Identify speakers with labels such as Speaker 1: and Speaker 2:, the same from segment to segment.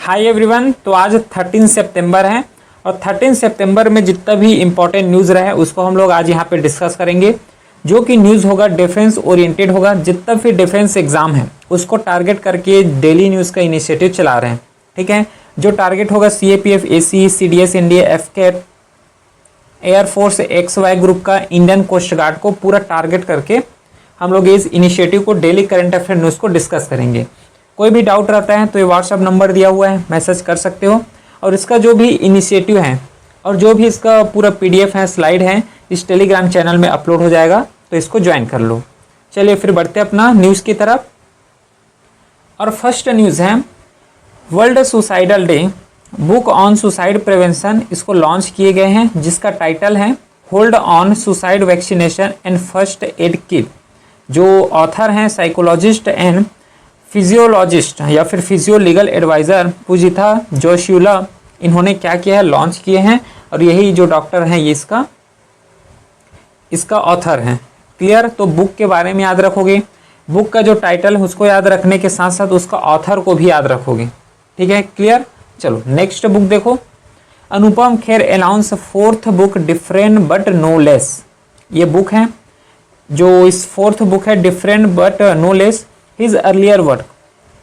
Speaker 1: Hi everyone. तो आज 13 सितंबर है और 13 सितंबर में जितना भी इम्पोर्टेंट न्यूज़ रहे उसको हम लोग आज यहाँ पे डिस्कस करेंगे। जो कि न्यूज़ होगा डिफेंस ओरिएंटेड होगा। जितना भी डिफेंस एग्जाम है उसको टारगेट करके डेली न्यूज़ का इनिशिएटिव चला रहे हैं। ठीक है, जो टारगेट होगा CAPF, AC, CDS, NDA, FCAT, air force, XY group का, इंडियन कोस्ट गार्ड को पूरा टारगेट करके हम लोग इस इनिशिएटिव को डेली करंट अफेयर न्यूज़ को डिस्कस करेंगे। कोई भी डाउट रहता है तो ये व्हाट्सअप नंबर दिया हुआ है, मैसेज कर सकते हो। और इसका जो भी इनिशिएटिव है और जो भी इसका पूरा PDF है, स्लाइड है, इस टेलीग्राम चैनल में अपलोड हो जाएगा, तो इसको ज्वाइन कर लो। चलिए फिर बढ़ते हैं अपना न्यूज़ की तरफ। और फर्स्ट न्यूज़ है world suicidal day book on suicide prevention, इसको लॉन्च किए गए हैं, जिसका टाइटल है hold on suicide vaccination and first aid kit. जो ऑथर हैं साइकोलॉजिस्ट एंड फिजियोलॉजिस्ट या फिर फिजियो लीगल एडवाइज़र पूजिता जोशियुला, इन्होंने क्या किया है, लॉन्च किए हैं। और यही जो डॉक्टर हैं ये इसका ऑथर हैं। क्लियर? तो बुक के बारे में याद रखोगे, बुक का जो टाइटल है उसको याद रखने के साथ साथ उसका ऑथर को भी याद रखोगे। ठीक है, क्लियर? चलो नेक्स्ट बुक देखो। Anupam Kher announce 4th book different but no less. ये बुक है, जो इस 4th बुक है different but no less his earlier work.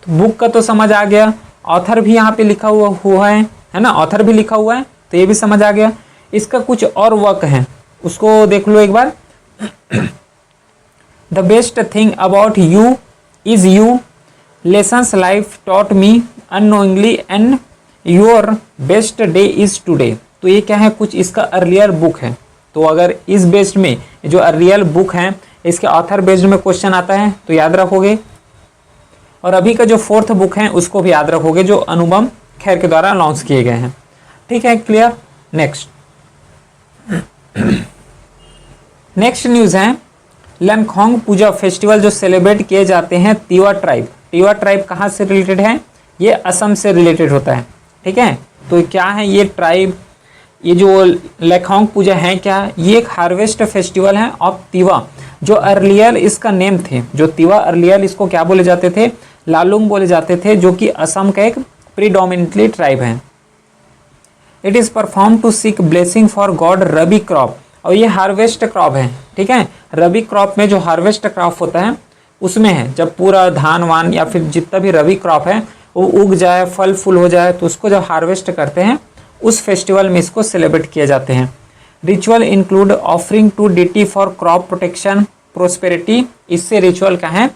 Speaker 1: तो बुक का तो समझ आ गया, ऑथर भी यहाँ पे लिखा हुआ है ना, ऑथर भी लिखा हुआ है, तो ये भी समझ आ गया। इसका कुछ और वर्क है उसको देख लो एक बार। The best thing about you is you, lessons life taught me unknowingly and your best day is today. तो ये क्या है, कुछ इसका अर्लियर बुक है। तो अगर इस बेस्ड में जो अर्लियर बुक है इसके ऑथर बेस्ड में क्वेश्चन आता है तो याद रखोगे। और अभी का जो 4th बुक है उसको भी याद रखोगे, जो अनुपम खेर के द्वारा लॉन्च किए गए हैं। ठीक है, क्लियर? नेक्स्ट न्यूज़ है लनखोंग पूजा फेस्टिवल जो सेलिब्रेट किए जाते हैं तिवा ट्राइब। तिवा ट्राइब कहाँ से रिलेटेड है? ये असम से रिलेटेड होता है। ठीक है, तो क्या है ये ट्राइब, ये जो लखोंग पूजा है क्या, ये एक हार्वेस्ट फेस्टिवल है ऑफ तिवा। जो अर्लियर इसका नेम थे, जो तिवा अर्लियर इसको क्या बोले जाते थे, लालुंग बोले जाते थे, जो कि असम का एक प्रीडोमिनेटली ट्राइब है। It is perform to seek blessing for god rabi crop. और ये हार्वेस्ट क्रॉप है। ठीक है, रबी क्रॉप में जो हार्वेस्ट क्रॉप होता है उसमें है, जब पूरा धान वान या फिर जितना भी रबी क्रॉप है वो उग जाए, फल फूल हो जाए, तो उसको जब हार्वेस्ट करते हैं उस फेस्टिवल में इसको सेलिब्रेट किए जाते हैं। Ritual include offering to deity for crop protection prosperity. इससे रिचुअल का है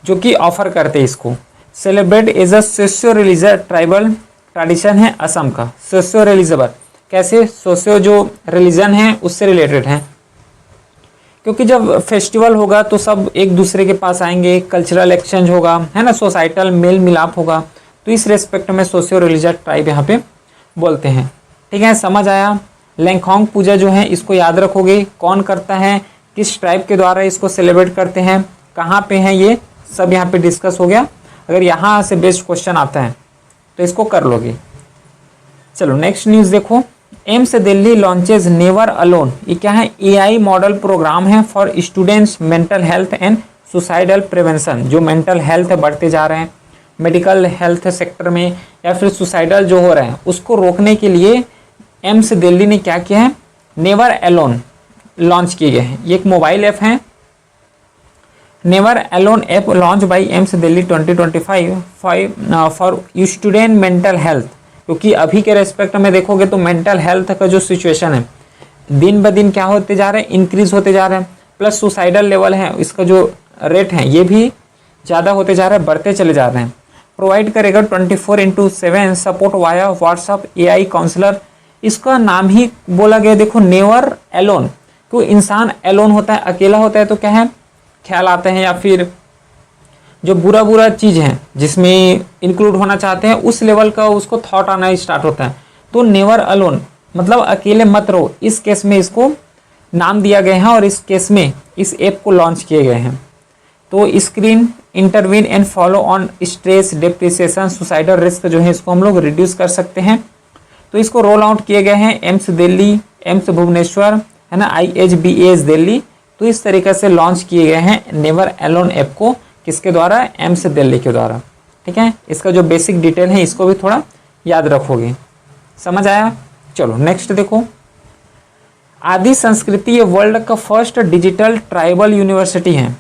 Speaker 1: जो कि ऑफर करते हैं इसको। Celebrate as a socio religious tribal tradition है असम का। सोशियो रिलीजियस कैसे, सोशियो जो रिलीजन है उससे रिलेटेड है, क्योंकि जब फेस्टिवल होगा तो सब एक दूसरे के पास आएंगे, कल्चरल एक्सचेंज होगा, है ना, सोसाइटल मेल मिलाप होगा। तो इस रेस्पेक्ट में सोशियो रिलीजियस ट्राइब यहाँ पे बोलते हैं। ठीक है, समझ आया? लैंगखोंग पूजा जो है इसको याद रखोगे, कौन करता है, किस ट्राइब के द्वारा इसको सेलिब्रेट करते हैं, कहाँ पे हैं, ये सब यहाँ पे डिस्कस हो गया। अगर यहाँ से बेस्ट क्वेश्चन आता है तो इसको कर लोगे। चलो नेक्स्ट न्यूज़ देखो। AIIMS Delhi launches never alone. ये क्या है, AI मॉडल प्रोग्राम है for students mental health and suicidal prevention. जो मेंटल हेल्थ बढ़ते जा रहे हैं मेडिकल हेल्थ सेक्टर में या फिर सुसाइडल जो हो रहे हैं उसको रोकने के लिए एम्स दिल्ली ने क्या किया है, नेवर अलोन लॉन्च किए गए हैं। ये एक मोबाइल ऐप है, never alone app launch by AIIMS Delhi 2025 for student mental health. क्योंकि अभी के रेस्पेक्ट में देखोगे तो मेंटल हेल्थ का जो सिचुएशन है दिन ब दिन क्या होते जा रहे हैं, इंक्रीज होते जा रहे हैं। प्लस सुसाइडल लेवल है, इसका जो रेट है ये भी ज़्यादा होते जा रहा है, बढ़ते चले जा रहे हैं। प्रोवाइड करेगा 24/7 support via WhatsApp AI counsellor. इसका नाम ही बोला गया, देखो नेवर एलोन। क्यों इंसान एलोन होता है, अकेला होता है तो क्या है, ख्याल आते हैं या फिर जो बुरा बुरा चीज़ है जिसमें इंक्लूड होना चाहते हैं उस लेवल का उसको थॉट आना स्टार्ट होता है। तो नेवर अलोन मतलब अकेले मत रहो, इस केस में इसको नाम दिया गया है और इस केस में इस ऐप को लॉन्च किए गए हैं। तो screen intervene and follow on stress depression suicidal risk जो है इसको हम लोग रिड्यूस कर सकते हैं। तो इसको रोल आउट किए गए हैं एम्स दिल्ली, एम्स भुवनेश्वर, है ना, IHBAS दिल्ली। तो इस तरीके से लॉन्च किए गए हैं नेवर अलोन ऐप को, किसके द्वारा, एम्स दिल्ली के द्वारा। ठीक है, इसका जो बेसिक डिटेल है इसको भी थोड़ा याद रखोगे। समझ आया? चलो नेक्स्ट देखो, आदि संस्कृति ये वर्ल्ड का फर्स्ट डिजिटल ट्राइबल यूनिवर्सिटी है,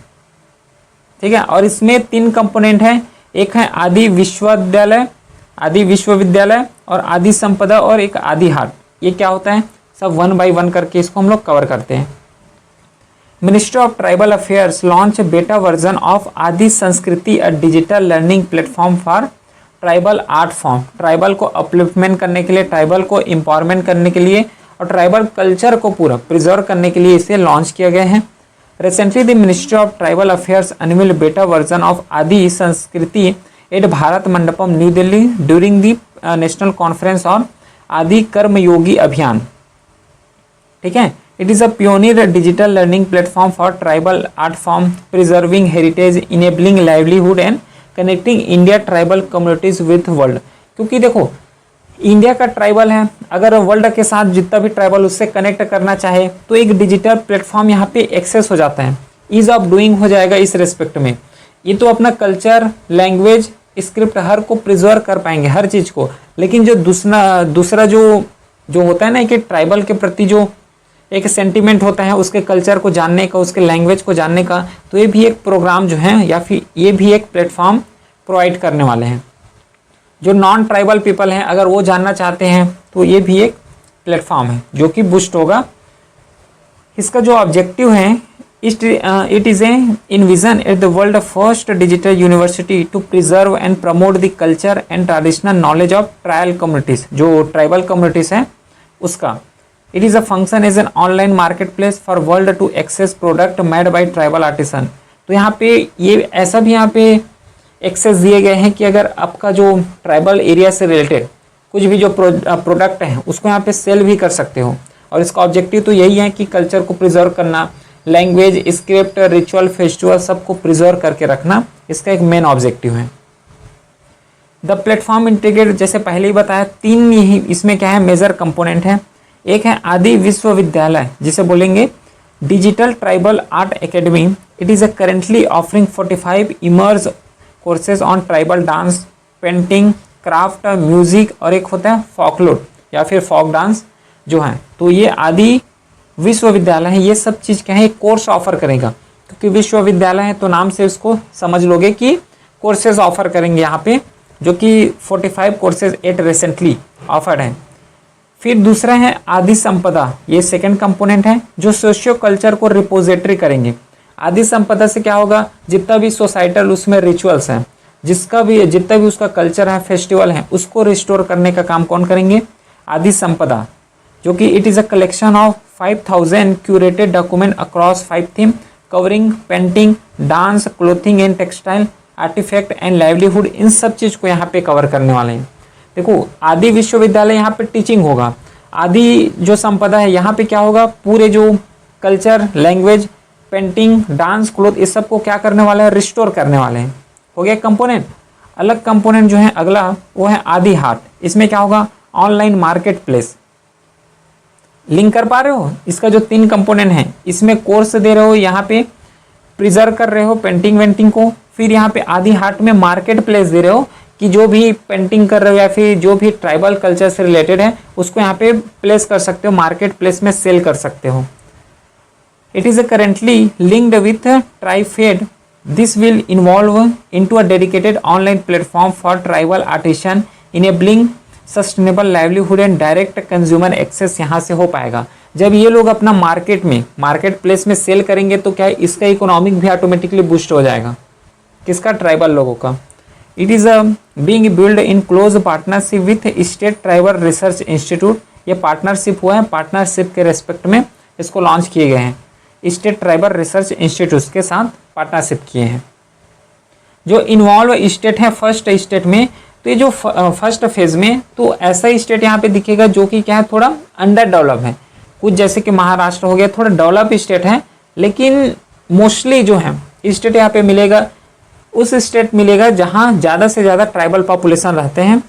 Speaker 1: ठीक है, और इसमें 3 कंपोनेंट हैं, एक है आदि विश्वविद्यालय और आदि संपदा और एक आदि हाट। ये क्या होता है, सब 1 बाय 1 करके इसको हम लोग कवर करते हैं। Ministry of tribal affairs launch बेटा वर्जन ऑफ आदि संस्कृति, a digital learning platform for tribal art form. Tribal को अपलिफ्टमेंट करने के लिए, ट्राइबल को एम्पावरमेंट करने के लिए और ट्राइबल कल्चर को पूरा प्रिजर्व करने के लिए इसे लॉन्च किया गया है। Recently the ministry of tribal affairs unveiled beta version of Adi Sanskriti at Bharat Mandapam New Delhi during the national conference on Adi Karmayogi Abhiyan. ठीक है, it is a pioneer digital learning platform for tribal art form, preserving heritage, enabling livelihood and connecting India tribal communities with world. क्योंकि देखो India का tribal है, अगर world के साथ जितना भी ट्राइबल उससे कनेक्ट करना चाहे तो एक डिजिटल प्लेटफॉर्म यहाँ पे एक्सेस हो जाता है, ईज ऑफ डूइंग हो जाएगा इस रेस्पेक्ट में। ये तो अपना कल्चर, लैंग्वेज, स्क्रिप्ट हर को प्रिजर्व कर पाएंगे हर चीज़ को, लेकिन जो दूसरा जो होता है ना कि ट्राइबल के प्रति जो एक सेंटिमेंट होता है उसके कल्चर को जानने का, उसके लैंग्वेज को जानने का, तो ये भी एक प्रोग्राम जो है या फिर ये भी एक प्लेटफॉर्म प्रोवाइड करने वाले हैं। जो नॉन ट्राइबल पीपल हैं अगर वो जानना चाहते हैं तो ये भी एक प्लेटफॉर्म है जो कि बूस्ट होगा। इसका जो ऑब्जेक्टिव है, it is a envision at the world first digital university to preserve and promote the culture and traditional knowledge of tribal communities, जो ट्राइबल कम्युनिटीज़ हैं उसका। It is a function as an online marketplace for world to access product made by tribal artisan. तो यहाँ पे ये ऐसा भी यहाँ पे एक्सेस दिए गए हैं कि अगर आपका जो ट्राइबल एरिया से रिलेटेड कुछ भी जो प्रोडक्ट हैं उसको यहाँ पे सेल भी कर सकते हो। और इसका ऑब्जेक्टिव तो यही है कि कल्चर को प्रिजर्व करना, लैंग्वेज, स्क्रिप्ट, रिचुअल, फेस्टिवल सबको प्रिजर्व करके रखना, इसका एक मेन ऑब्जेक्टिव है। द प्लेटफॉर्म इंटीग्रेट, जैसे पहले ही बताया, 3 ही इसमें क्या है मेजर कंपोनेंट है। एक है आदि विश्वविद्यालय जिसे बोलेंगे digital tribal art academy. It is currently offering 45 immerse courses on tribal dance, painting, craft, music और एक होता है फॉकलोर या फिर फॉक डांस जो है। तो ये आदि विश्वविद्यालय है, ये सब चीज़ क्या है कोर्स ऑफर करेगा, क्योंकि विश्वविद्यालय है तो नाम से उसको समझ लोगे कि कोर्सेज ऑफर करेंगे यहाँ पे, जो कि 45 कोर्सेज एट रिसेंटली ऑफर्ड हैं। फिर दूसरा है आदि संपदा, ये सेकंड कंपोनेंट है जो सोशियो कल्चर को रिपोजिटरी करेंगे। आदि संपदा से क्या होगा, जितना भी सोसाइटल उसमें रिचुअल्स हैं, जितना भी उसका कल्चर है, फेस्टिवल है, उसको रिस्टोर करने का काम कौन करेंगे, आदि संपदा, जो कि it is a collection of 5000 curated document across 5 theme covering painting, dance, clothing and textile, artifact and livelihood. इन सब चीज़ को यहाँ पे कवर करने वाले हैं। देखो आदि विश्वविद्यालय यहाँ पे टीचिंग होगा, आदि जो संपदा है यहाँ पे क्या होगा, पूरे जो culture, language, painting, dance, cloth, इस सब को क्या करने वाले हैं, रिस्टोर करने वाले हैं। हो गया कंपोनेंट। अलग कंपोनेंट जो है अगला वो है आदि हाट। इसमें क्या होगा, ऑनलाइन मार्केट प्लेस। लिंक कर पा रहे हो, इसका जो 3 कंपोनेंट है, इसमें कोर्स दे रहे हो, यहाँ पे प्रिजर्व कर रहे हो पेंटिंग वेंटिंग को, फिर यहाँ पे आदि हाट में मार्केट प्लेस दे रहे हो कि जो भी पेंटिंग कर रहे हो या फिर जो भी ट्राइबल कल्चर से रिलेटेड है उसको यहाँ पे प्लेस कर सकते हो, मार्केट प्लेस में सेल कर सकते हो। It is currently linked with TRIFED. This will involve into a dedicated online platform for tribal artisan, enabling sustainable livelihood and direct consumer access यहाँ से हो पाएगा। जब ये लोग अपना मार्केट प्लेस में सेल करेंगे तो क्या है, इसका इकोनॉमिक भी ऑटोमेटिकली बूस्ट हो जाएगा, किसका, ट्राइबल लोगों का। It is being build in close partnership with state tribal research institute. ये पार्टनरशिप हुआ है, पार्टनरशिप के रेस्पेक्ट में इसको लॉन्च किए गए हैं, स्टेट ट्राइबल रिसर्च इंस्टीट्यूट के साथ पार्टनरशिप किए हैं। जो इन्वॉल्व स्टेट है फर्स्ट स्टेट में, तो ये जो फर्स्ट फेज में, तो ऐसा स्टेट यहाँ पे दिखेगा जो कि क्या है, थोड़ा अंडर डेवलप है। कुछ जैसे कि महाराष्ट्र हो गया, थोड़ा डेवलप स्टेट है, लेकिन मोस्टली जो है स्टेट यहाँ पे मिलेगा, उस स्टेट मिलेगा जहाँ ज़्यादा से ज़्यादा ट्राइबल पॉपुलेशन रहते हैं,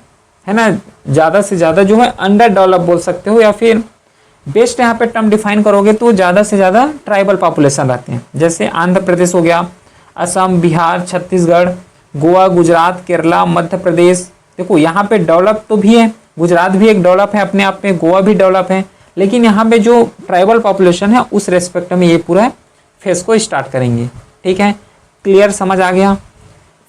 Speaker 1: है ना। ज़्यादा से ज़्यादा जो है अंडर डेवलप बोल सकते हो, या फिर बेस्ट यहाँ पे टर्म डिफाइन करोगे तो ज़्यादा से ज़्यादा ट्राइबल पॉपुलेशन रहते हैं। जैसे आंध्र प्रदेश हो गया, असम, बिहार, छत्तीसगढ़, गोवा, गुजरात, केरला, मध्य प्रदेश, देखो यहाँ पे डेवलप तो भी है, गुजरात भी एक डेवलप है अपने आप में, गोवा भी डेवलप है, लेकिन यहाँ पे जो ट्राइबल पॉपुलेशन है उस रेस्पेक्ट में ये पूरा फेज को स्टार्ट करेंगे। ठीक है, क्लियर, समझ आ गया।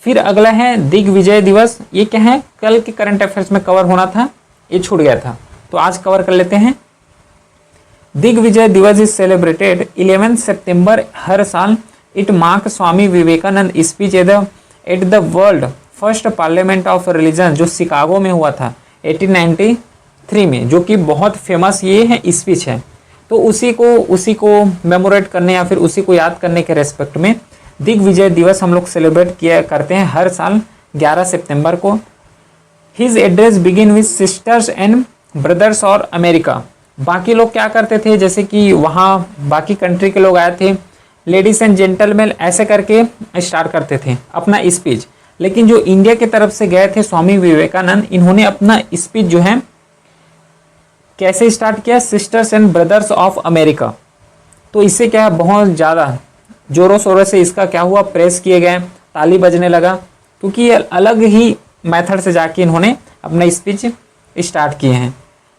Speaker 1: फिर अगला है दिग्विजय दिवस। ये क्या है, कल के करंट अफेयर्स में कवर होना था, ये छूट गया था, तो आज कवर कर लेते हैं। दिग्विजय दिवस इज सेलिब्रेटेड 11 सितंबर हर साल। It mark Swami Vivekananda speech at the world first parliament of religion, जो शिकागो में हुआ था 1893 में, जो कि बहुत फेमस ये है स्पीच है। तो उसी को मेमोरेट करने या फिर उसी को याद करने के रेस्पेक्ट में दिग्विजय दिवस हम लोग सेलिब्रेट किया करते हैं हर साल 11 सितंबर को। His address begin with sisters and brothers और अमेरिका। बाकी लोग क्या करते थे, जैसे कि वहाँ बाकी कंट्री के लोग आए थे, लेडीज एंड जेंटलमैन ऐसे करके स्टार्ट करते थे अपना स्पीच। लेकिन जो इंडिया की तरफ से गए थे स्वामी विवेकानंद, इन्होंने अपना स्पीच जो है कैसे स्टार्ट किया, sisters and brothers of America. तो इससे क्या है, बहुत ज़्यादा जोरों शोरों से इसका क्या हुआ, प्रेस किए गए, ताली बजने लगा, क्योंकि ये अलग ही मेथड से जाके इन्होंने अपना स्पीच स्टार्ट किए हैं।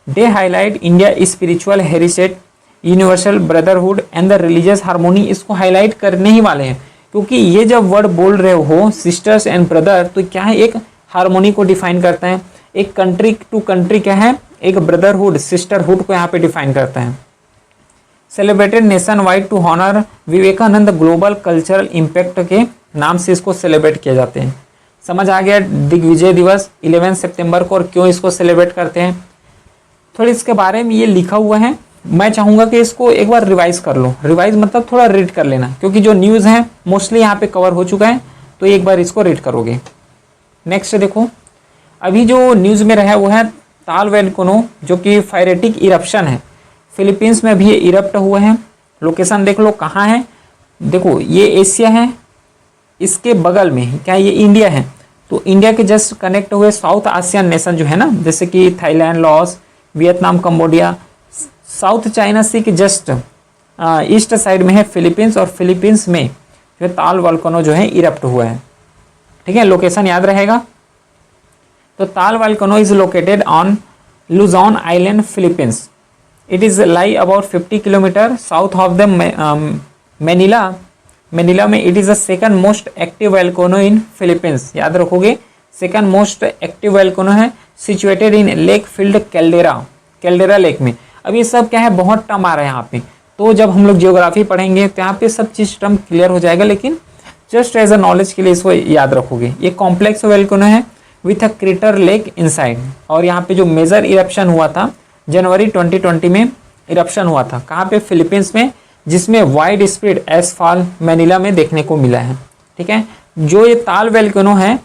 Speaker 1: They highlight India spiritual heritage, universal brotherhood and the religious harmony. इसको हाईलाइट करने ही वाले हैं, क्योंकि ये जब वर्ड बोल रहे हो सिस्टर्स एंड ब्रदर, तो क्या है, एक हार्मोनी को डिफाइन करता है, एक कंट्री टू कंट्री क्या है, एक ब्रदरहुड सिस्टरहुड को यहाँ पे डिफाइन करता है। Celebrated nationwide to honour Vivekananda global cultural impact के नाम से इसको सेलिब्रेट किए जाते हैं। समझ आ गया दिग्विजय दिवस 11 सितंबर को और क्यों इसको सेलिब्रेट करते हैं। थोड़ी इसके बारे में ये लिखा हुआ है, मैं चाहूँगा कि इसको एक बार रिवाइज कर लो। रिवाइज मतलब थोड़ा रीड कर लेना, क्योंकि जो न्यूज़ है मोस्टली यहाँ पे कवर हो चुका है, तो एक बार इसको रीड करोगे। नेक्स्ट देखो, अभी जो न्यूज़ में रहा वो है ताल वोल्केनो, जो कि फायरेटिक इरप्शन है, फिलीपींस में भी ये इरप्ट हुए हैं। लोकेशन देख लो कहाँ है, देखो ये एशिया है, इसके बगल में क्या ये इंडिया है, तो इंडिया के जस्ट कनेक्ट हुए साउथ एशियन नेशन जो है ना, जैसे कि Thailand, Laos, Vietnam, Cambodia, South China Sea के जस्ट ईस्ट साइड में है फिलीपींस, और फिलीपींस में जो है ताल वोल्केनो जो है इरप्ट हुआ है। ठीक है, लोकेशन याद रहेगा। तो Taal volcano is located on Luzon island, Philippines. It is lie about 50 kilometre south of the Manila. Manila में it is the second most active volcano in Philippines. याद रखोगे, सेकंड मोस्ट एक्टिव वोल्केनो है, situated in lake filled caldera lake में। अब ये सब क्या है, बहुत टर्म आ रहा है यहाँ पे, तो जब हम लोग जियोग्राफी पढ़ेंगे तो यहाँ पे सब चीज़ टर्म क्लियर हो जाएगा, लेकिन जस्ट एज अ नॉलेज के लिए इसको याद रखोगे। ये कॉम्प्लेक्स वोल्केनो है with a crater lake inside, और यहाँ पे जो मेजर इरप्शन हुआ था जनवरी 2020 में इरप्शन हुआ था, कहाँ पे, फिलीपींस में, जिसमें वाइड स्प्रेड एसफॉल मैनिला में देखने को मिला है। ठीक है, जो ये ताल वोल्केनो है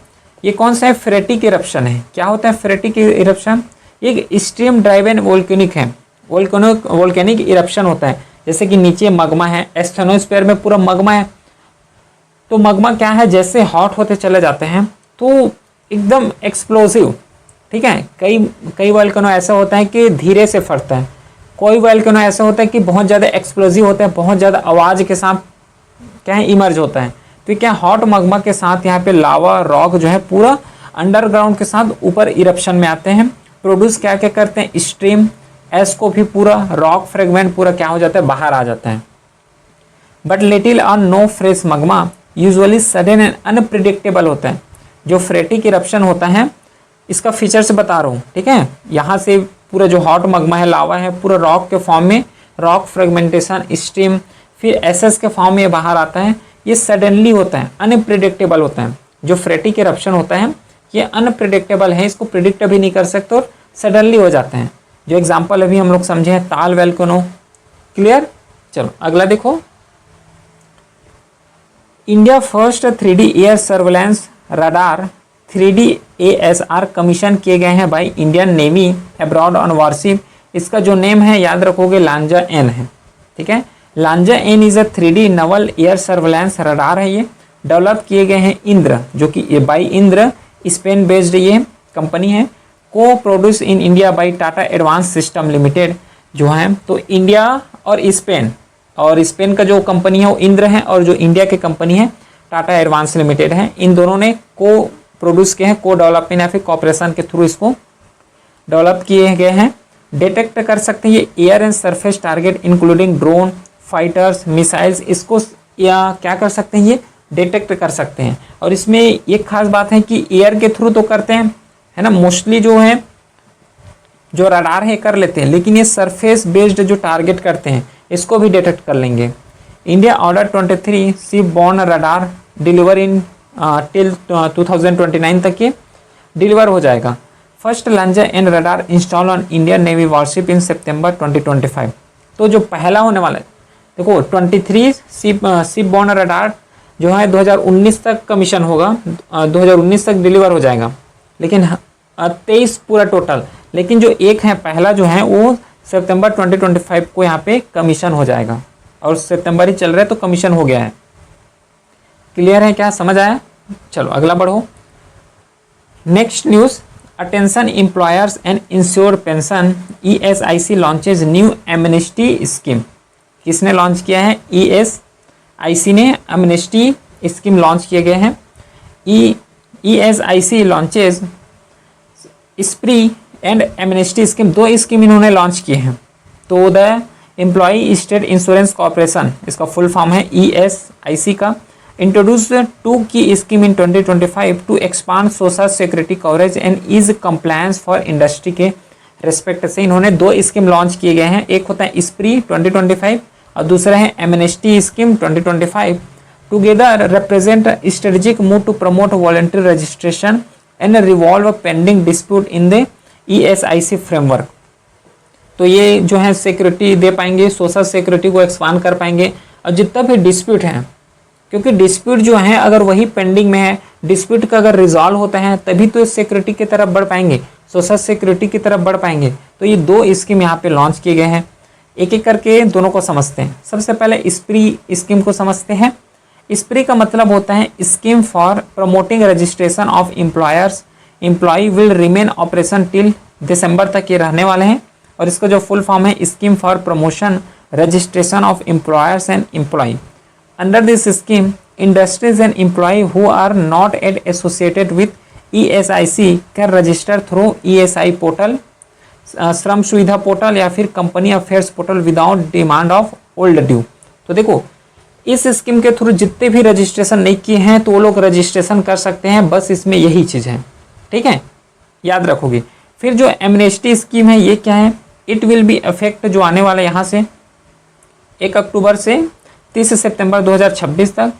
Speaker 1: ये कौन सा है, फेरेटिक इरप्शन है। क्या होता है फेरेटिक इरप्शन, एक स्ट्रीम ड्राइवन वोल्केनिक है, वोल्केनिक इरप्शन होता है। जैसे कि नीचे मगमा है, एस्थेनोस्फीयर में पूरा मगमा है, तो मगमा क्या है, जैसे हॉट होते चले जाते हैं तो एकदम एक्सप्लोसिव। ठीक है, कई वोल्केनो ऐसा होता है कि धीरे से फटता है, कोई वोल्केनो ऐसा होता है कि बहुत ज़्यादा एक्सप्लोसिव होता है, बहुत ज़्यादा आवाज़ के साथ क्या है इमर्ज होता है। तो क्या हॉट मगमा के साथ यहाँ पे लावा रॉक जो है पूरा अंडरग्राउंड के साथ ऊपर इरप्शन में आते हैं, प्रोड्यूस क्या क्या करते हैं, स्ट्रीम एस को भी पूरा रॉक फ्रेगमेंट पूरा क्या हो जाता है, बाहर आ जाता है। बट लिटिल और no fresh magma usually sudden and unpredictable होता है। जो फ्रेटिक इरप्शन होता है इसका फीचर से बता रहा हूँ। ठीक है, यहाँ से पूरा जो हॉट मगमा है, लावा है, पूरा रॉक के फॉर्म में, रॉक फ्रेगमेंटेशन, स्ट्रीम, फिर एसएस के फॉर्म में बाहर आता है। ये सडनली होता है, अनप्रिडिक्टेबल होता है। जो फ्रेटिक इरप्शन होता है ये अनप्रिडिक्टेबल है, इसको प्रिडिक्ट भी नहीं कर सकते और सडनली हो जाते हैं। जो एग्जाम्पल अभी हम लोग समझे हैं ताल वोल्केनो। क्लियर, चलो अगला देखो। India first 3D air surveillance radar 3D ASR commission किए गए हैं by Indian navy abroad on warship. इसका जो नेम है याद रखोगे लांजा एन है। ठीक है, Lanza N is a 3D naval air surveillance radar है। ये डेवलप किए गए हैं इंद्र, जो कि बाई इंद्र स्पेन बेस्ड ये कंपनी है। को produce in India by Tata advance system limited जो है। तो इंडिया और स्पेन का जो कंपनी है वो इंद्र है, और जो इंडिया की कंपनी है टाटा एडवांस लिमिटेड है, इन दोनों ने को प्रोड्यूस किए हैं, को डेवलपमेंट या फिर कॉपरेशन के थ्रू इसको डेवलप किए गए हैं। डिटेक्ट कर सकते हैं ये air and surface target including drone, fighters, missiles, इसको या क्या कर सकते हैं, ये डिटेक्ट कर सकते हैं। और इसमें एक खास बात है कि एयर के थ्रू तो करते हैं, है ना, मोस्टली जो है जो रडार है कर लेते हैं, लेकिन ये सरफेस बेस्ड जो टारगेट करते हैं इसको भी डिटेक्ट कर लेंगे। India order 23 sea borne radar deliver in till 2029 तक ये डिलीवर हो जाएगा। First launcher and radar install on Indian Navy warship in September 2025। तो जो पहला होने वाला है, देखो 23 सी बॉर्न रडार जो है 2019 तक कमीशन होगा, 2019 तक डिलीवर हो जाएगा, लेकिन 23 पूरा टोटल, लेकिन जो एक है पहला जो है वो सितंबर 2025 को यहाँ पे कमीशन हो जाएगा, और सितंबर ही चल रहा है तो कमीशन हो गया है। क्लियर है क्या, समझ आया? चलो अगला बढ़ो। Next news, attention employers and ensure pension, ESIC launches new amnesty scheme. किसने लॉन्च किया है? ESIC ने एमनेस्टी स्कीम लॉन्च किए गए हैं। ESIC launches SPREE and amnesty scheme, दो स्कीम इन्होंने लॉन्च किए हैं। तो the employee state insurance corporation, इसका फुल फॉर्म है ESIC का, introduce two key scheme in 2025 to expand social security coverage and ease compliance for industry के respect से इन्होंने दो स्कीम लॉन्च किए गए हैं। एक होता है स्प्री 2025 और दूसरा है amnesty scheme 2025। Together represent strategic move to promote voluntary registration and रिवॉल्व pending dispute in the ESIC framework. तो ये जो है सिक्योरिटी दे पाएंगे, सोशल सिक्योरिटी को एक्सपांड कर पाएंगे, और जितना भी डिस्प्यूट है, क्योंकि डिस्प्यूट जो है अगर वही पेंडिंग में है, डिस्प्यूट का अगर रिजॉल्व होता है तभी तो सिक्योरिटी की तरफ बढ़ पाएंगे, सोशल सिक्योरिटी की तरफ बढ़ पाएंगे। तो ये दो स्कीम यहाँ पे लॉन्च किए गए हैं। एक एक करके दोनों को समझते हैं। सबसे पहले स्प्री स्कीम को समझते हैं। स्प्री का मतलब होता है scheme for promoting registration of employers, employ will remain operation till दिसंबर तक ये रहने वाले हैं। और इसका जो फुल फॉर्म है scheme for promotion registration of employers and employ. Under this scheme industries and employ who are not at associated with ESIC can register through ESI portal, Shram Suvidha portal या फिर company affairs portal without demand of old due. तो देखो इस scheme के through जितने भी registration नहीं किए हैं तो वो लोग रजिस्ट्रेशन कर सकते हैं, बस इसमें यही चीज़ है, ठीक है, याद रखोगे। फिर जो एमनेस्टी स्कीम है ये क्या है? इट विल बी इफेक्ट जो आने वाला यहाँ से 1 अक्टूबर से 30 सितंबर 2026 तक।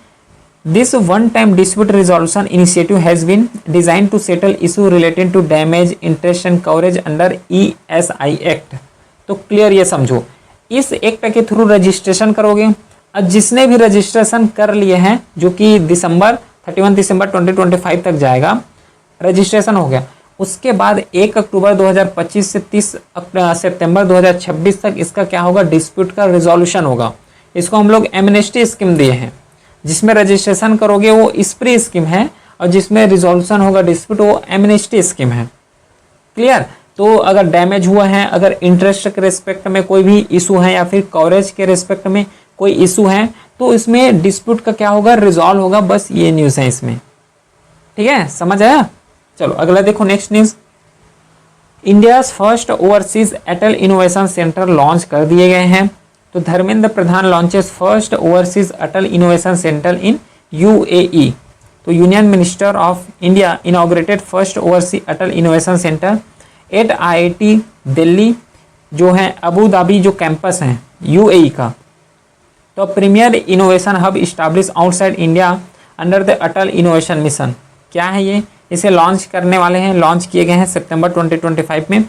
Speaker 1: This one time dispute resolution initiative has been design to settle issue related to damage interest and coverage under ESI act. तो क्लियर ये समझो, इस एक्ट के थ्रू रजिस्ट्रेशन करोगे, और जिसने भी रजिस्ट्रेशन कर लिए हैं जो कि 31 दिसंबर 2025 तक जाएगा, रजिस्ट्रेशन हो गया, उसके बाद 1 अक्टूबर 2025 से 30 सितंबर 2026 तक इसका क्या होगा? डिस्प्यूट का रिजोल्यूशन होगा। इसको हम लोग एमनेस्टी स्कीम दिए हैं। जिसमें रजिस्ट्रेशन करोगे वो स्प्री स्कीम है, और जिसमें रिजोल्यूशन होगा डिस्प्यूट वो एमनेस्टी स्कीम है। क्लियर? तो अगर डैमेज हुआ है, अगर इंटरेस्ट के रिस्पेक्ट में कोई भी इशू है या फिर कवरेज के रिस्पेक्ट में कोई इशू है, तो इसमें डिस्प्यूट का क्या होगा? रिजॉल्व होगा। बस ये न्यूज़ है इसमें, ठीक है, समझ आया? चलो अगला देखो, next news. India first overseas Atal innovation centre launch कर दिए गए हैं। तो Dharmendra Pradhan launches first overseas Atal innovation centre in UAE। तो union minister of India inaugurated first overseas Atal innovation centre at IIT Delhi, जो है अबू धाबी जो कैंपस है UAE का। तो premier innovation hub establish outside India under the Atal innovation mission. क्या है ये? इसे लॉन्च करने वाले हैं, लॉन्च किए गए हैं सितंबर 2025 में।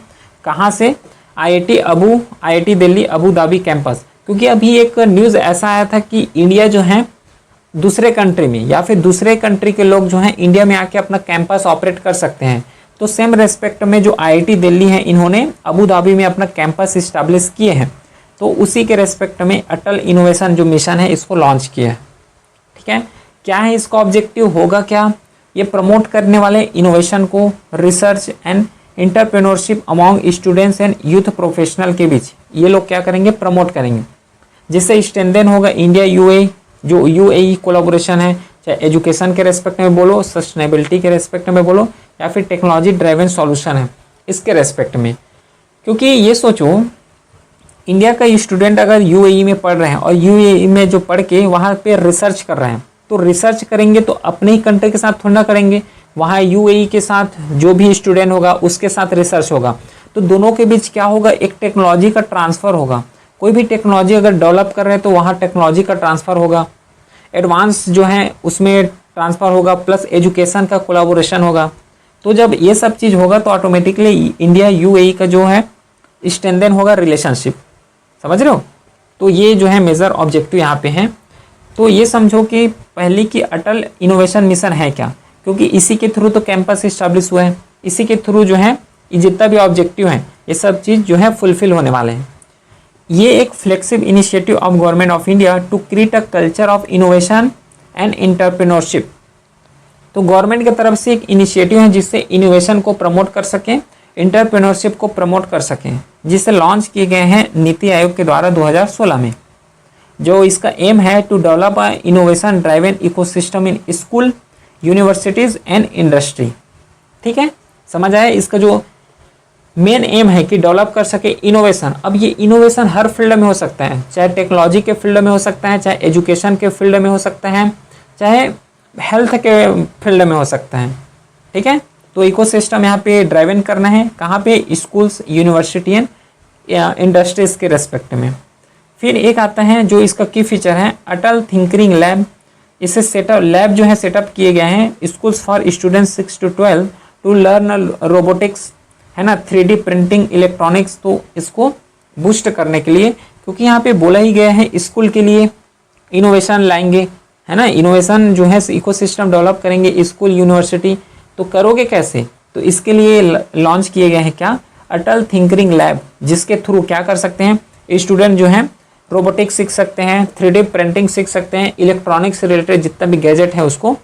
Speaker 1: कहाँ से? IIT Delhi Abu Dhabi campus. क्योंकि अभी एक न्यूज़ ऐसा आया था कि इंडिया जो है दूसरे कंट्री में या फिर दूसरे कंट्री के लोग जो हैं इंडिया में आके अपना कैंपस ऑपरेट कर सकते हैं। तो सेम रेस्पेक्ट में जो IIT दिल्ली है इन्होंने अबू धाबी में अपना कैंपस इस्टेब्लिश किए हैं। तो उसी के रेस्पेक्ट में अटल इनोवेशन जो मिशन है इसको लॉन्च किया है, ठीक है। क्या है इसका ऑब्जेक्टिव? होगा क्या? ये प्रमोट करने वाले इनोवेशन को, research and entrepreneurship among students and youth professional के बीच ये लोग क्या करेंगे? प्रमोट करेंगे, जिससे स्ट्रेंथन होगा इंडिया UAE जो UAE कोलैबोरेशन है, चाहे एजुकेशन के रेस्पेक्ट में बोलो, सस्टेनेबिलिटी के रेस्पेक्ट में बोलो, या फिर टेक्नोलॉजी ड्राइवन सॉल्यूशन है इसके रेस्पेक्ट में। क्योंकि ये सोचो, इंडिया का स्टूडेंट अगर यूएई में पढ़ रहे हैं और यूएई में जो पढ़ के वहाँ पे रिसर्च कर रहे हैं, तो रिसर्च करेंगे तो अपने ही कंट्री के साथ थोड़ा ना करेंगे, वहाँ यूएई के साथ जो भी स्टूडेंट होगा उसके साथ रिसर्च होगा। तो दोनों के बीच क्या होगा, एक टेक्नोलॉजी का ट्रांसफ़र होगा। कोई भी टेक्नोलॉजी अगर डेवलप कर रहे हैं तो वहाँ टेक्नोलॉजी का ट्रांसफ़र होगा, एडवांस जो है उसमें ट्रांसफ़र होगा, प्लस एजुकेशन का कोलैबोरेशन होगा। तो जब ये सब चीज़ होगा तो ऑटोमेटिकली इंडिया यूएई का जो है स्ट्रेंथन होगा रिलेशनशिप। समझ रहे हो? तो ये जो है मेजर ऑब्जेक्टिव यहाँ पे हैं। तो ये समझो कि पहले की अटल इनोवेशन मिशन है क्या, क्योंकि इसी के थ्रू तो कैंपस इस्टेब्लिश हुआ है, इसी के थ्रू जो है जितना भी ऑब्जेक्टिव हैं ये सब चीज़ जो है फुलफिल होने वाले हैं। ये एक flexible initiative of government of India to create a culture of innovation and entrepreneurship. तो गवर्नमेंट की तरफ से एक इनिशिएटिव है जिससे इनोवेशन को प्रमोट कर सकें, एंटरप्रेन्योरशिप को प्रमोट कर सकें, जिसे लॉन्च किए गए हैं नीति आयोग के द्वारा 2016 में। जो इसका एम है to develop a innovation driven ecosystem in school, universities and industry. ठीक है, समझ आया? इसका जो मेन एम है कि डेवलप कर सके इनोवेशन। अब ये इनोवेशन हर फील्ड में हो सकता है, चाहे टेक्नोलॉजी के फील्ड में हो सकता है, चाहे एजुकेशन के फील्ड में हो सकता है, चाहे हेल्थ के फील्ड में हो सकता है। ठीक है, तो इकोसिस्टम यहाँ पे ड्राइवन करना है, कहाँ पे? स्कूल्स, यूनिवर्सिटी एंड इंडस्ट्रीज के रेस्पेक्ट में। फिर एक आता है जो इसका की फीचर है, अटल थिंकरिंग लैब। इसे सेटअप लैब जो है सेटअप किए गए हैं schools for students 6 to 12 to learn robotics, है ना, 3D प्रिंटिंग, इलेक्ट्रॉनिक्स। तो इसको बूस्ट करने के लिए, क्योंकि यहाँ पे बोला ही गया है स्कूल के लिए इनोवेशन लाएंगे, है ना, इनोवेशन जो है इकोसिस्टम डेवलप करेंगे स्कूल, यूनिवर्सिटी। तो करोगे कैसे? तो इसके लिए लॉन्च किए गए हैं क्या, अटल थिंकरिंग लैब, जिसके थ्रू क्या कर सकते हैं स्टूडेंट जो है रोबोटिक्स सीख सकते हैं, 3D प्रिंटिंग सीख सकते हैं, इलेक्ट्रॉनिक्स से रिलेटेड जितना भी गैजेट है उसको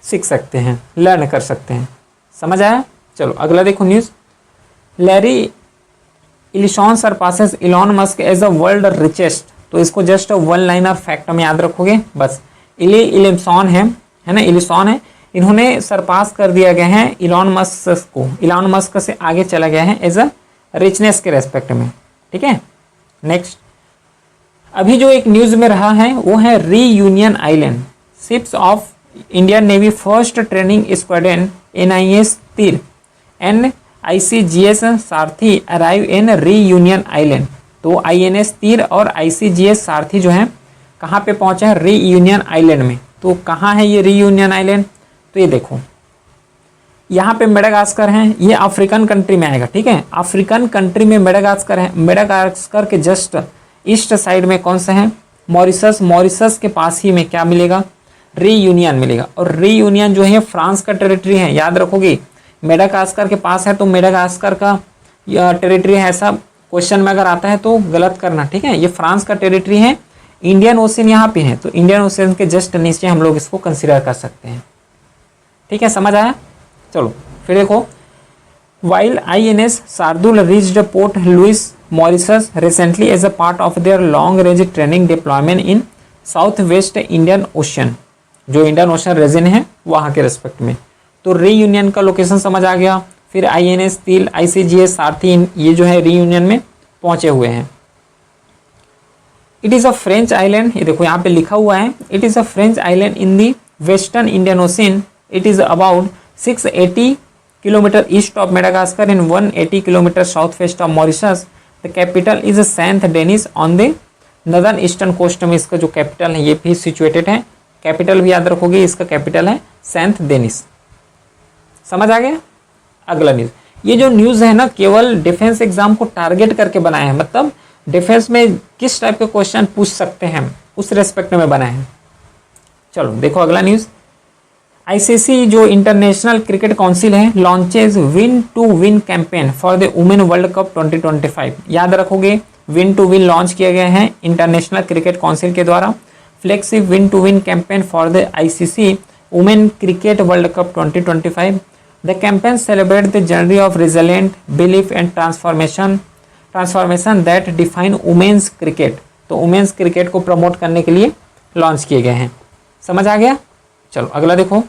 Speaker 1: सीख सकते हैं, लर्न कर सकते हैं। समझ आया? चलो अगला देखो news. Larry Ellison surpasses Elon Musk as a world richest. तो इसको जस्ट वन लाइनर फैक्ट में याद रखोगे बस। इलिशॉन है ना, इलिशॉन है, इन्होंने सरपास कर दिया गया है इलॉन मस्क को, इलॉन मस्क से आगे चला गया है एज अ रिचनेस के रेस्पेक्ट में। ठीक है, नेक्स्ट अभी जो एक न्यूज़ में रहा है वो है reunion island. Ships of Indian navy first training squadron NIS तीर and ICGS Sarathi arrive in reunion island. तो INS तीर और ICGS सारथी जो है कहाँ पे पहुँचा है? रीयूनियन आइलैंड में। तो कहाँ है ये रीयूनियन आइलैंड? तो ये देखो यहाँ पे मेडागास्कर है, ये अफ्रीकन कंट्री में आएगा। ठीक है, अफ्रीकन कंट्री में मेडागास्कर है। मेडागास्कर के जस्ट ईस्ट साइड में कौन सा है? मॉरिशस। मॉरिशस के पास ही में क्या मिलेगा? रीयूनियन मिलेगा। और रीयूनियन जो है फ्रांस का टेरिटरी है, याद रखोगे। मेडागास्कर के पास है तो मेडागास्कर का टेरिटरी है, ऐसा क्वेश्चन में अगर आता है तो गलत करना। ठीक है, ये फ्रांस का टेरिटरी है, इंडियन ओशन यहाँ पे है, तो इंडियन ओशन के जस्ट नीचे हम लोग इसको कंसिडर कर सकते हैं। ठीक है, समझ आया? चलो फिर देखो, while INS Shardul reached Port Louis Mauritius recently as a part of their long range training deployment in south west Indian Ocean, जो इंडियन ओशन रीजन है वहाँ के रेस्पेक्ट में। तो रीयूनियन का लोकेशन समझ आ गया। फिर INS तीर, ICGS सारथी, ये जो है रीयूनियन में पहुँचे हुए हैं। It is a French island, ये देखो यहाँ पे लिखा हुआ है, it is a French island in the western Indian Ocean. It is about 680 kilometre east of Madagascar and 180 kilometre south west of Mauritius. The capital is Saint Denis on the northern eastern coast में इसका जो capital है ये भी situated है। Capital भी याद रखोगे, इसका कैपिटल है सेंट डेनिस। समझ आ गया? अगला न्यूज़, ये जो न्यूज़ है ना केवल डिफेंस एग्जाम को टारगेट करके बनाया है, मतलब डिफेंस में किस टाइप के क्वेश्चन पूछ सकते हैं उस रेस्पेक्ट में बनाए हैं। चलो देखो अगला न्यूज़। ICC जो इंटरनेशनल क्रिकेट काउंसिल है launches win to win campaign for the women World Cup 2025। याद रखोगे, विन टू विन लॉन्च किया गया है इंटरनेशनल क्रिकेट काउंसिल के द्वारा। फ्लेक्सिब win to win campaign for the ICC women cricket World Cup 2025। The campaign celebrate the journey of resilient belief and transformation that define women's cricket. तो women's cricket को promote करने के लिए launch किए गए हैं। समझ आ गया? चलो अगला देखो,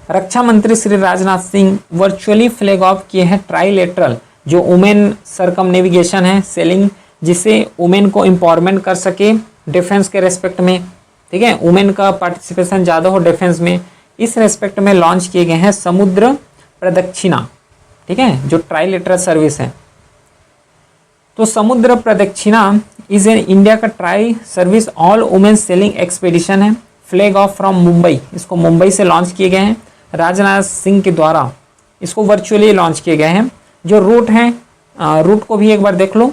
Speaker 1: रक्षा मंत्री Shri Rajnath Singh virtually flag of किए हैं ट्राइलेटरल जो वुमेन सरकम नेविगेशन है सेलिंग, जिससे वुमेन को एम्पावरमेंट कर सके डिफेंस के रेस्पेक्ट में, ठीक है, वुमेन का पार्टिसिपेशन ज़्यादा हो डिफेंस में, इस रेस्पेक्ट में लॉन्च किए गए हैं समुद्र प्रदक्षिणा, ठीक है, जो ट्राइलेटरल सर्विस है। तो समुद्र प्रदक्षिणा इज एन इंडिया का tri service all women selling expedition है, फ्लैग ऑफ फ्रॉम मुंबई, इसको मुंबई से लॉन्च किए गए हैं राजनाथ सिंह के द्वारा, इसको वर्चुअली लॉन्च किए गए हैं। जो रूट हैं, रूट को भी एक बार देख लो,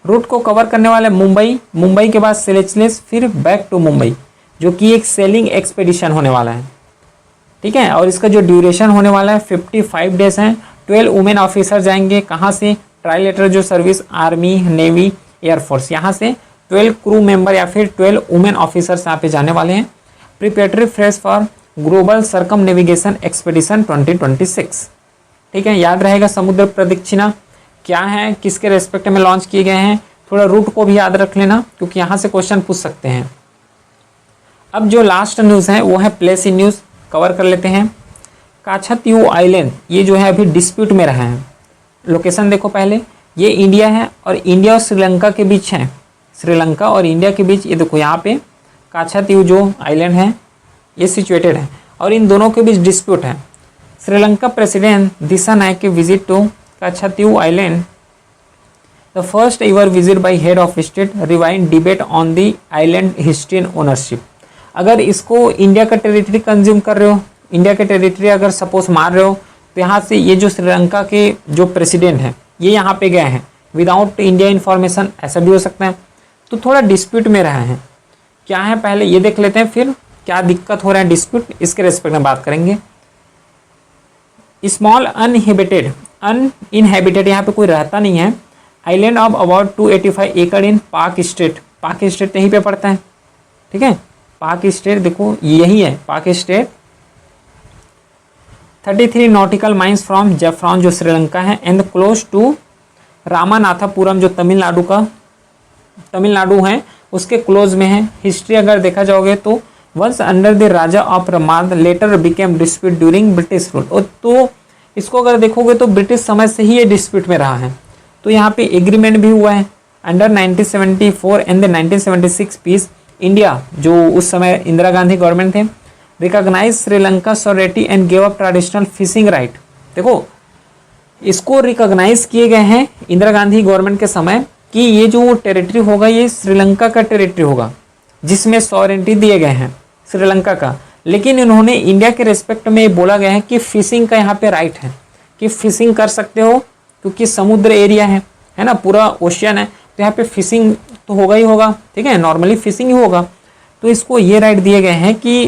Speaker 1: रूट को कवर करने वाले मुंबई, मुंबई के बाद सेलेचलेस, फिर बैक टू मुंबई, जो कि एक सेलिंग एक्सपेडिशन होने वाला है, ठीक है। और इसका जो ड्यूरेशन होने वाला है 55 डेज है। 12 वुमेन ऑफिसर जाएंगे, कहाँ से, ट्राइलेटरल जो सर्विस आर्मी नेवी एयरफोर्स, यहाँ से 12 क्रू मेंबर या फिर 12 वुमेन ऑफिसर्स यहाँ पे जाने वाले हैं। Preparatory phase for global circumnavigation expedition 2026, ठीक है। याद रहेगा समुद्र प्रदक्षिणा क्या है, किसके रेस्पेक्ट में लॉन्च किए गए हैं, थोड़ा रूट को भी याद रख लेना क्योंकि यहाँ से क्वेश्चन पूछ सकते हैं। अब जो लास्ट न्यूज़ है वो है प्लेस इन न्यूज़, कवर कर लेते हैं। काछातीहू आइलैंड ये जो है अभी डिस्प्यूट में रहा है। लोकेशन देखो पहले, ये इंडिया है और इंडिया और श्रीलंका के बीच है, श्रीलंका और इंडिया के बीच, ये देखो यहाँ पे काछातीहू जो आइलैंड है ये सिचुएटेड है और इन दोनों के बीच डिस्प्यूट है। श्रीलंका प्रेसिडेंट दिशानायक के visit to Katchatheevu island, the first ever visit by head of state, rewind debate on the island history and ownership. अगर इसको इंडिया का टेरिटरी कंज्यूम कर रहे हो, इंडिया के टेरिटरी अगर सपोज मार रहे हो, तो यहाँ से ये जो श्रीलंका के जो प्रेसिडेंट हैं ये यहाँ पे गए हैं विदाउट इंडिया इन्फॉर्मेशन, ऐसा भी हो सकता है। तो थोड़ा डिस्प्यूट में रहे हैं, क्या है पहले ये देख लेते हैं, फिर क्या दिक्कत हो रहा है डिस्प्यूट, इसके रेस्पेक्ट में बात करेंगे। स्मॉल अनइनहेबिटेड यहाँ पे कोई रहता नहीं है, आइलैंड ऑफ अबाउट 285 एकड़ इन पाक स्टेट, पाक स्टेट यहीं पे पड़ता है, ठीक है, पाक स्टेट देखो यही है पाक स्टेट। 33 नॉटिकल माइल्स फ्रॉम जफरॉन जो श्रीलंका है, एंड क्लोज टू रामानाथापुरम जो तमिलनाडु है उसके क्लोज में है। हिस्ट्री अगर देखा जाओगे तो once under the raja of Ramnad, later became dispute during British rule, तो इसको अगर देखोगे तो ब्रिटिश समय से ही ये डिस्प्यूट में रहा है। तो यहाँ पे एग्रीमेंट भी हुआ है under 1974 and the 1976 peace. India जो उस समय इंदिरा गांधी गवर्नमेंट थे, recognise Sri Lanka sovereignty and give up traditional fishing right. देखो इसको रिकॉग्नाइज किए गए हैं इंदिरा गांधी गवर्नमेंट के समय कि ये जो टेरिटरी होगा ये श्रीलंका का टेरिटरी होगा जिसमें सॉवरेनिटी दिए गए हैं श्रीलंका का, लेकिन इन्होंने इंडिया के रेस्पेक्ट में बोला गया है कि फिशिंग का यहाँ पे राइट है कि फिशिंग कर सकते हो क्योंकि समुद्र एरिया है ना, पूरा ओशियन है, तो यहाँ पे फिशिंग तो होगा ही होगा, ठीक है, नॉर्मली फिशिंग ही होगा। तो इसको ये राइट दिए गए हैं कि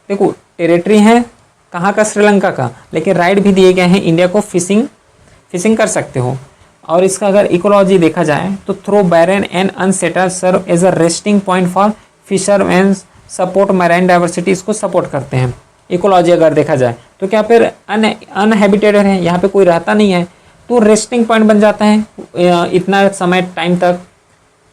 Speaker 1: देखो टेरिटरी है कहाँ का, श्रीलंका का, लेकिन राइट भी दिए गए हैं इंडिया को फिशिंग कर सकते हो। और इसका अगर इकोलॉजी देखा जाए तो though barren and unsettled serve as a resting point for fisherman, support marine diversity, इसको सपोर्ट करते हैं। इकोलॉजी अगर देखा जाए तो क्या फिर अनहैबिटेटेड है, यहाँ पे कोई रहता नहीं है, तो रेस्टिंग पॉइंट बन जाता है। इतना समय टाइम तक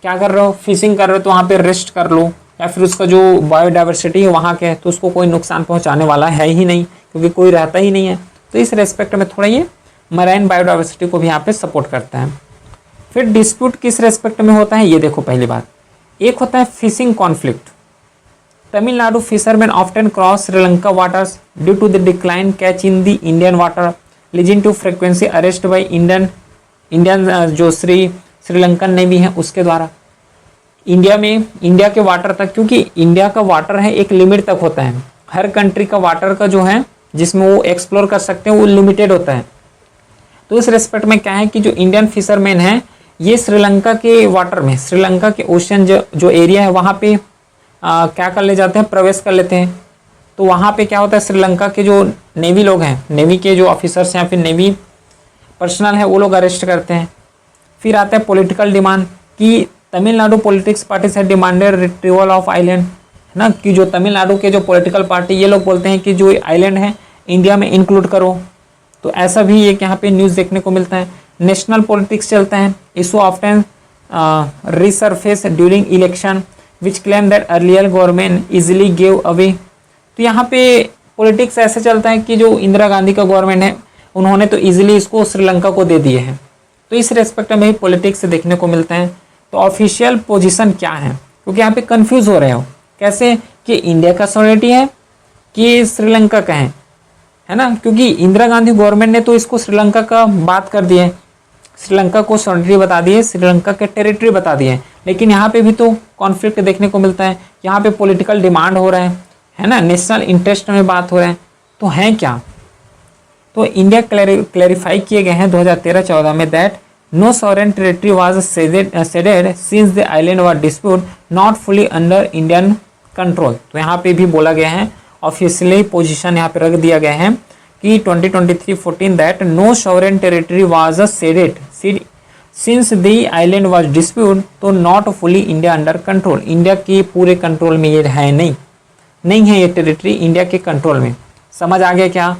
Speaker 1: क्या कर रहे हो, फिशिंग कर रहे हो, तो वहाँ पे रेस्ट कर लो, या फिर उसका जो बायोडाइवर्सिटी है वहाँ के है तो उसको कोई नुकसान पहुँचाने वाला है ही नहीं क्योंकि कोई रहता ही नहीं है। तो इस रेस्पेक्ट में थोड़ा ये मराइन बायोडाइवर्सिटी को भी यहाँ पे सपोर्ट करता है। फिर डिस्प्यूट किस रेस्पेक्ट में होता है ये देखो, पहली बात एक होता है fishing conflict. Tamil Nadu fisherman often cross Sri Lanka waters due to the decline catch in the Indian water, leading to frequency arrest by Indian जो श्रीलंकन नेवी है उसके द्वारा इंडिया के वाटर तक, क्योंकि इंडिया का वाटर है एक लिमिट तक होता है, हर कंट्री का वाटर का जो है जिसमें वो एक्सप्लोर कर सकते हैं वो लिमिटेड होता है। तो इस रेस्पेक्ट में क्या है कि जो इंडियन फिशरमैन है ये श्रीलंका के वाटर में, श्रीलंका के ओशन जो एरिया है वहाँ पे क्या कर ले जाते हैं, प्रवेश कर लेते हैं। तो वहाँ पे क्या होता है, श्रीलंका के जो नेवी लोग हैं, नेवी के जो ऑफिसर्स हैं या फिर नेवी पर्सनल है वो लोग अरेस्ट करते हैं। फिर आता है पॉलिटिकल डिमांड कि तमिलनाडु पॉलिटिक्स पार्टी से डिमांडेड रिट्रीवल ऑफ आइलैंड, है ना, कि जो तमिलनाडु के जो पॉलिटिकल पार्टी ये लोग बोलते हैं कि जो आइलैंड है इंडिया में इंक्लूड करो। तो ऐसा भी एक यहाँ पे न्यूज़ देखने को मिलता है। नेशनल पॉलिटिक्स चलता है, issue often resurface during election, which claim that earlier government easily gave away. तो यहाँ पे पॉलिटिक्स ऐसे चलता है कि जो इंदिरा गांधी का गवर्नमेंट है उन्होंने तो इजीली इसको श्रीलंका को दे दिए हैं। तो इस रेस्पेक्ट में पॉलिटिक्स देखने को मिलते हैं। तो ऑफिशियल पोजीशन क्या है, क्योंकि यहाँ पे कंफ्यूज हो रहे हो कैसे कि इंडिया का सॉवरेनिटी है कि श्रीलंका का है ना, क्योंकि इंदिरा गांधी गवर्नमेंट ने तो इसको श्रीलंका का बात कर दिए, श्रीलंका को सॉवरेनिटी बता दिए, श्रीलंका के टेरिटरी बता दिए। लेकिन यहाँ पे भी तो कॉन्फ्लिक्ट देखने को मिलता है, यहाँ पे पॉलिटिकल डिमांड हो रहा है ना, नेशनल इंटरेस्ट में बात हो रहा है। तो है क्या, तो इंडिया क्लैरिफाई किए गए हैं 2013-14 में that no sovereign territory was ceded since the island was dispute not fully under Indian control. तो यहाँ पे भी बोला गया है, ऑफिशियली पोजीशन यहाँ पे रख दिया गया है कि 2023-14 that no sovereign territory was ceded since the island was dispute, तो not fully India under control, India के पूरे कंट्रोल में ये है नहीं है ये टेरिटरी इंडिया के कंट्रोल में। समझ आ गया क्या।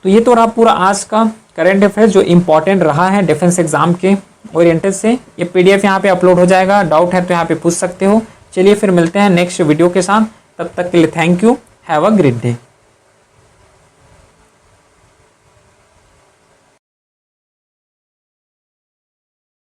Speaker 1: तो ये तो रहा पूरा आज का करंट अफेयर जो इम्पोर्टेंट रहा है डिफेंस एग्जाम के ओरिएंटेड से। ये पीडीएफ यहाँ पे अपलोड हो जाएगा, डाउट है तो यहाँ पे पूछ सकते हो। चलिए फिर मिलते हैं नेक्स्ट वीडियो के साथ, तब तक के लिए thank you, have a great day.